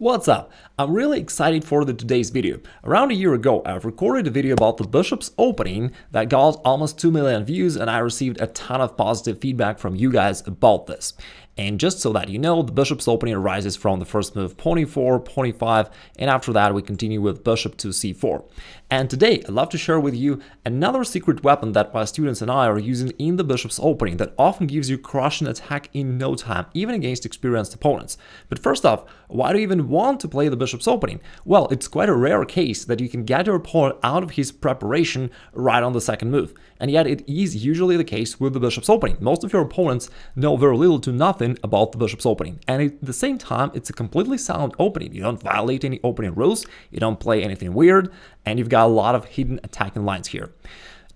What's up? I'm really excited for today's video. Around a year ago, I've recorded a video about the Bishop's Opening that got almost 2 million views, and I received a ton of positive feedback from you guys about this. And just so that you know, the Bishop's Opening arises from the first move pawn e4, pawn e5, and after that we continue with bishop to c4. And today I'd love to share with you another secret weapon that my students and I are using in the Bishop's Opening that often gives you crushing attack in no time, even against experienced opponents. But first off, why do you even want to play the Bishop's Opening? Well, it's quite a rare case that you can get your opponent out of his preparation right on the second move. And yet it is usually the case with the Bishop's Opening. Most of your opponents know very little to nothing about the Bishop's Opening. And at the same time, it's a completely sound opening. You don't violate any opening rules, you don't play anything weird, and you've got a lot of hidden attacking lines here.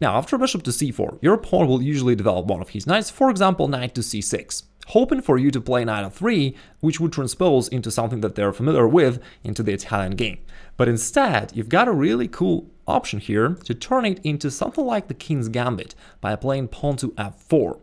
Now, after bishop to c4, your opponent will usually develop one of his knights, for example, knight to c6. Hoping for you to play knight f3, which would transpose into something that they're familiar with into the Italian game. But instead, you've got a really cool option here to turn it into something like the King's Gambit by playing pawn to f4.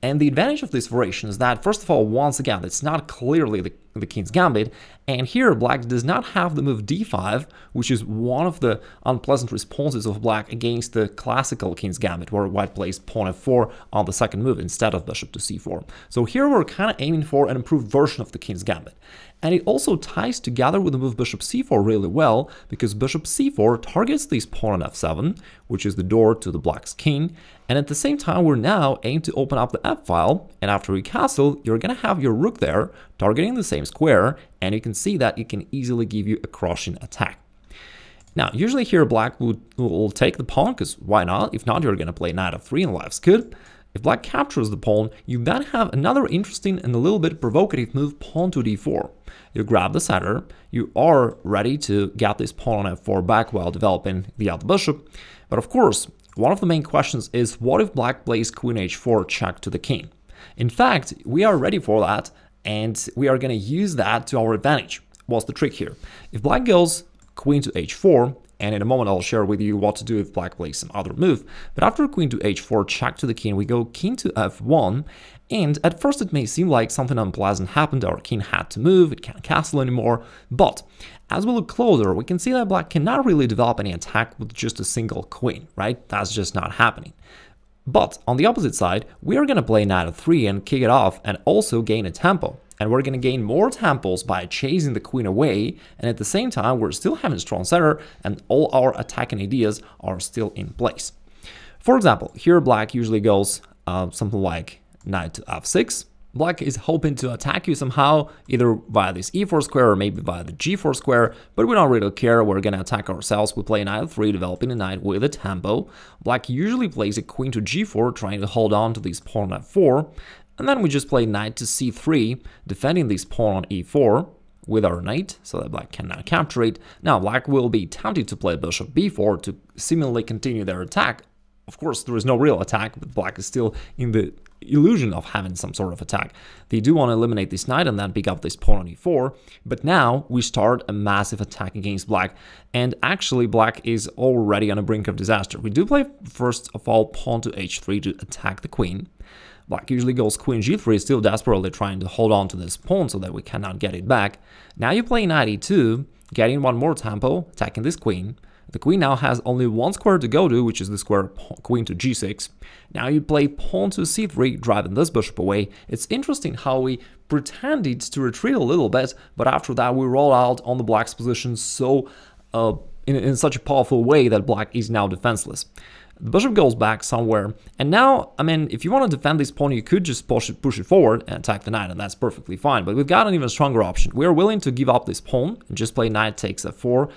And the advantage of this variation is that, first of all, once again, it's not clearly the King's Gambit, and here black does not have the move d5, which is one of the unpleasant responses of black against the classical King's Gambit, where white plays pawn f4 on the second move instead of bishop to c4. So here we're kind of aiming for an improved version of the King's Gambit. And it also ties together with the move bishop c4 really well, because bishop c4 targets this pawn on f7, which is the door to the black's king, and at the same time we're now aimed to open up the f-file, and after we castle, you're gonna have your rook there, targeting the same square, and you can see that it can easily give you a crushing attack. Now, usually here black will take the pawn, because why not? If not, you're gonna play knight f3 and life's good. If black captures the pawn, you then have another interesting and a little bit provocative move, pawn to d4. You grab the center, you are ready to get this pawn on f4 back while developing the other bishop. But of course, one of the main questions is, what if black plays queen h4 check to the king? In fact, we are ready for that, and we are going to use that to our advantage. What's the trick here? If black goes queen to h4, and in a moment I'll share with you what to do if black plays some other move, but after queen to h4 check to the king, we go king to f1, and at first it may seem like something unpleasant happened, our king had to move, it can't castle anymore, but as we look closer, we can see that black cannot really develop any attack with just a single queen, right? That's just not happening. But on the opposite side, we are going to play knight f3 and kick it off and also gain a tempo. And we're going to gain more tempos by chasing the queen away, and at the same time we're still having a strong center and all our attacking ideas are still in place. For example, here black usually goes something like knight to f6. Black is hoping to attack you somehow, either via this e4 square or maybe via the g4 square, but we don't really care, we're going to attack ourselves. We play knight f3, developing a knight with a tempo. Black usually plays a queen to g4, trying to hold on to this pawn on f4, and then we just play knight to c3, defending this pawn on e4 with our knight, so that black cannot capture it. Now, black will be tempted to play bishop b4 to seemingly continue their attack. Of course, there is no real attack, but black is still in the illusion of having some sort of attack. They do want to eliminate this knight and then pick up this pawn on e4, but now we start a massive attack against black, and actually black is already on the brink of disaster. We do play, first of all, pawn to h3 to attack the queen. Black usually goes queen g3, still desperately trying to hold on to this pawn so that we cannot get it back. Now you play knight e2, getting one more tempo, attacking this queen. The queen now has only one square to go to, which is the square queen to g6. Now you play pawn to c3, driving this bishop away. It's interesting how we pretended to retreat a little bit, but after that we roll out on the black's position so in such a powerful way that black is now defenseless. The bishop goes back somewhere, and now, I mean, if you want to defend this pawn, you could just push it forward and attack the knight, and that's perfectly fine. But we've got an even stronger option. We are willing to give up this pawn and just play knight takes f4,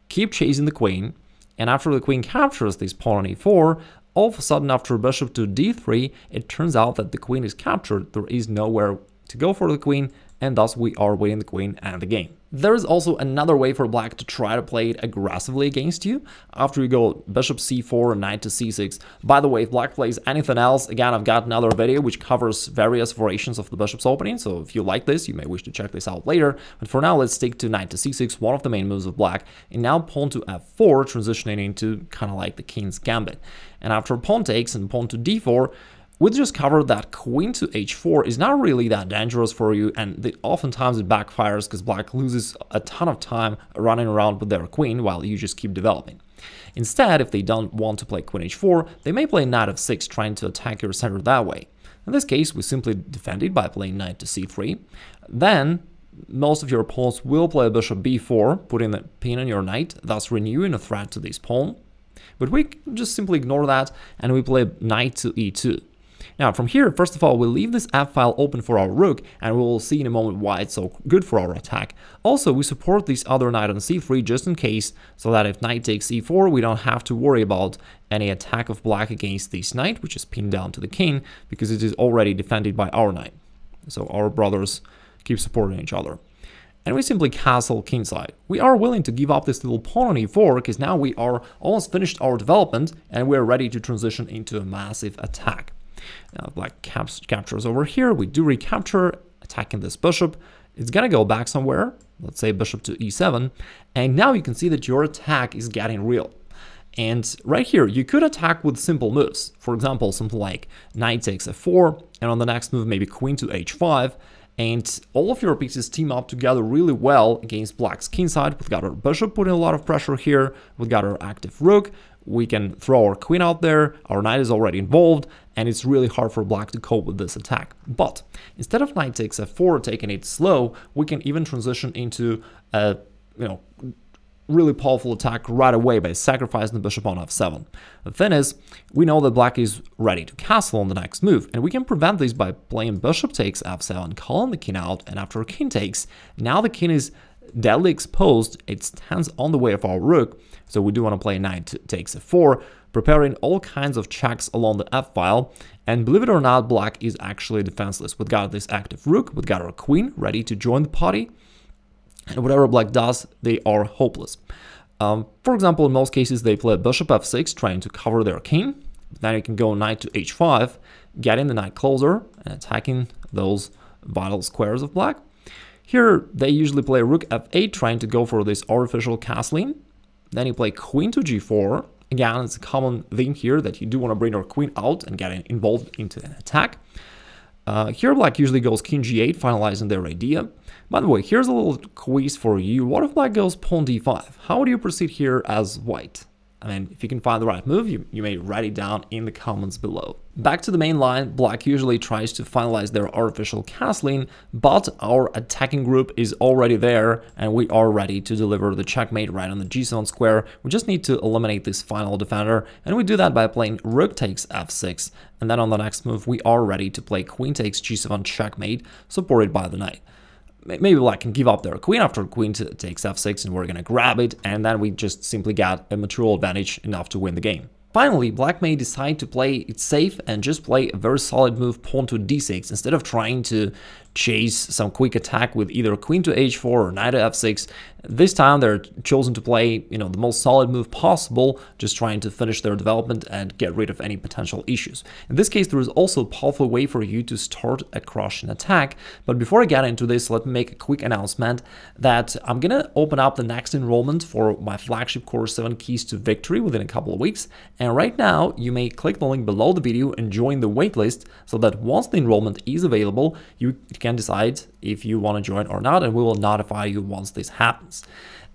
keep chasing the queen, and after the queen captures this pawn on e4, all of a sudden after bishop to d3, it turns out that the queen is captured. There is nowhere to go for the queen, and thus we are winning the queen and the game. There is also another way for black to try to play it aggressively against you. After you go bishop c4 and knight to c6. By the way, if black plays anything else, again, I've got another video which covers various variations of the Bishop's Opening, so if you like this, you may wish to check this out later. But for now, let's stick to knight to c6, one of the main moves of black, and now pawn to f4, transitioning into kind of like the King's Gambit. And after pawn takes and pawn to d4, we just covered that queen to h4 is not really that dangerous for you, and oftentimes it backfires because black loses a ton of time running around with their queen while you just keep developing. Instead, if they don't want to play queen h4, they may play knight f6 trying to attack your center that way. In this case, we simply defend it by playing knight to c3. Then most of your opponents will play bishop b4, putting the pin on your knight, thus renewing a threat to this pawn. But we just simply ignore that and we play knight to e2. Now from here, first of all, we'll leave this f-file open for our rook, and we will see in a moment why it's so good for our attack. Also, we support this other knight on c3 just in case, so that if knight takes e4, we don't have to worry about any attack of black against this knight, which is pinned down to the king, because it is already defended by our knight. So our brothers keep supporting each other. And we simply castle kingside. We are willing to give up this little pawn on e4, because now we are almost finished our development, and we are ready to transition into a massive attack. Now black captures over here, we do recapture, attacking this bishop. It's gonna go back somewhere, let's say bishop to e7, and now you can see that your attack is getting real. And right here, you could attack with simple moves. For example, something like knight takes f4, and on the next move maybe queen to h5, and all of your pieces team up together really well against black's kingside. We've got our bishop putting a lot of pressure here, we've got our active rook, we can throw our queen out there, our knight is already involved, and it's really hard for black to cope with this attack. But instead of knight takes f4, taking it slow, we can even transition into a really powerful attack right away by sacrificing the bishop on f7. The thing is, we know that black is ready to castle on the next move, and we can prevent this by playing bishop takes f7, calling the king out, and after king takes, now the king is deadly exposed, it stands on the way of our rook, so we do want to play knight takes f4, preparing all kinds of checks along the f-file, and believe it or not, black is actually defenseless. We've got this active rook, we've got our queen ready to join the party, and whatever black does, they are hopeless. For example, in most cases, they play bishop f6, trying to cover their king. Then you can go knight to h5, getting the knight closer and attacking those vital squares of black. Here, they usually play rook f8, trying to go for this artificial castling. Then you play queen to g4. Again, it's a common theme here that you do want to bring your queen out and get involved into an attack. Here, black usually goes king g8, finalizing their idea. By the way, here's a little quiz for you. What if black goes pawn d5? How would you proceed here as white? I mean, if you can find the right move, you may write it down in the comments below. Back to the main line, black usually tries to finalize their artificial castling, but our attacking group is already there, and we are ready to deliver the checkmate right on the g7 square. We just need to eliminate this final defender, and we do that by playing rook takes f6, and then on the next move, we are ready to play queen takes g7 checkmate, supported by the knight. Maybe black can give up their queen after queen takes f6 and we're going to grab it, and then we just simply got a material advantage enough to win the game. Finally, black may decide to play it safe and just play a very solid move pawn to d6 instead of trying to chase some quick attack with either queen to h4 or knight to f6. This time they're chosen to play, the most solid move possible, just trying to finish their development and get rid of any potential issues. In this case, there is also a powerful way for you to start a crushing attack. But before I get into this, let me make a quick announcement that I'm gonna open up the next enrollment for my flagship course 7 Keys to Victory within a couple of weeks. And right now, you may click the link below the video and join the waitlist so that once the enrollment is available, you can decide if you want to join or not, and we will notify you once this happens.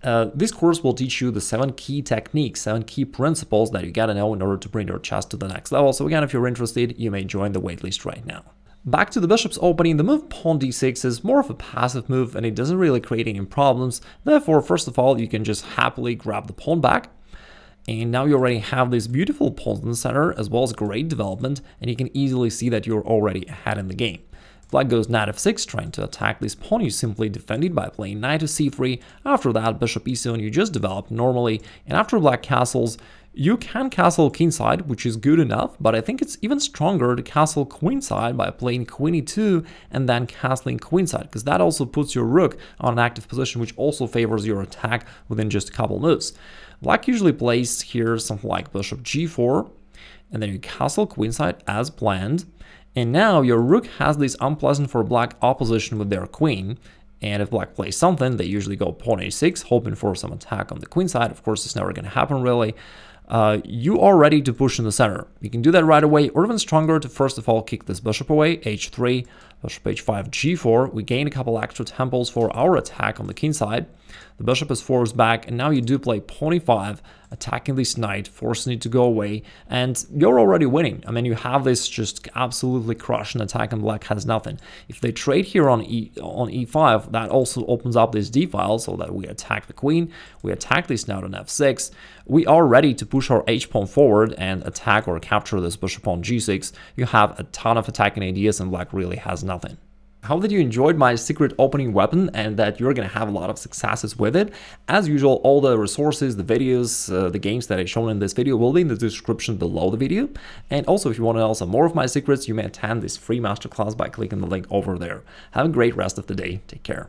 This course will teach you the 7 key techniques, 7 key principles that you gotta know in order to bring your chess to the next level. So again, if you're interested, you may join the waitlist right now. Back to the bishop's opening, the move pawn d6 is more of a passive move and it doesn't really create any problems. Therefore, first of all, you can just happily grab the pawn back. And now you already have these beautiful pawns in the center, as well as great development, and you can easily see that you're already ahead in the game. Black goes knight f6, trying to attack this pawn. You simply defend it by playing knight to c3. After that, bishop e7, you just develop normally. And after black castles, you can castle kingside, which is good enough, but I think it's even stronger to castle queenside by playing queen e2 and then castling queenside, because that also puts your rook on an active position, which also favors your attack within just a couple moves. Black usually plays here something like bishop g4, and then you castle queenside as planned. And now your rook has this unpleasant for black opposition with their queen, and if black plays something, they usually go pawn a6, hoping for some attack on the queen side. Of course, it's never going to happen really. you are ready to push in the center. You can do that right away, or even stronger, to first of all kick this bishop away, h3, bishop h5, g4. We gain a couple extra temples for our attack on the king side. The bishop is forced back, and now you do play pawn e5, attacking this knight, forcing it to go away, and you're already winning. I mean, you have this just absolutely crushed, and attack, and black has nothing. If they trade here on e5, that also opens up this d file, so that we attack the queen, we attack this knight on f6. We are ready to push our h-pawn forward and attack or capture this bishop on g6. You have a ton of attacking ideas, and black really has nothing. I hope that you enjoyed my secret opening weapon and that you're going to have a lot of successes with it. As usual, all the resources, the videos, the games that I've shown in this video will be in the description below the video. And also, if you want to know some more of my secrets, you may attend this free masterclass by clicking the link over there. Have a great rest of the day. Take care.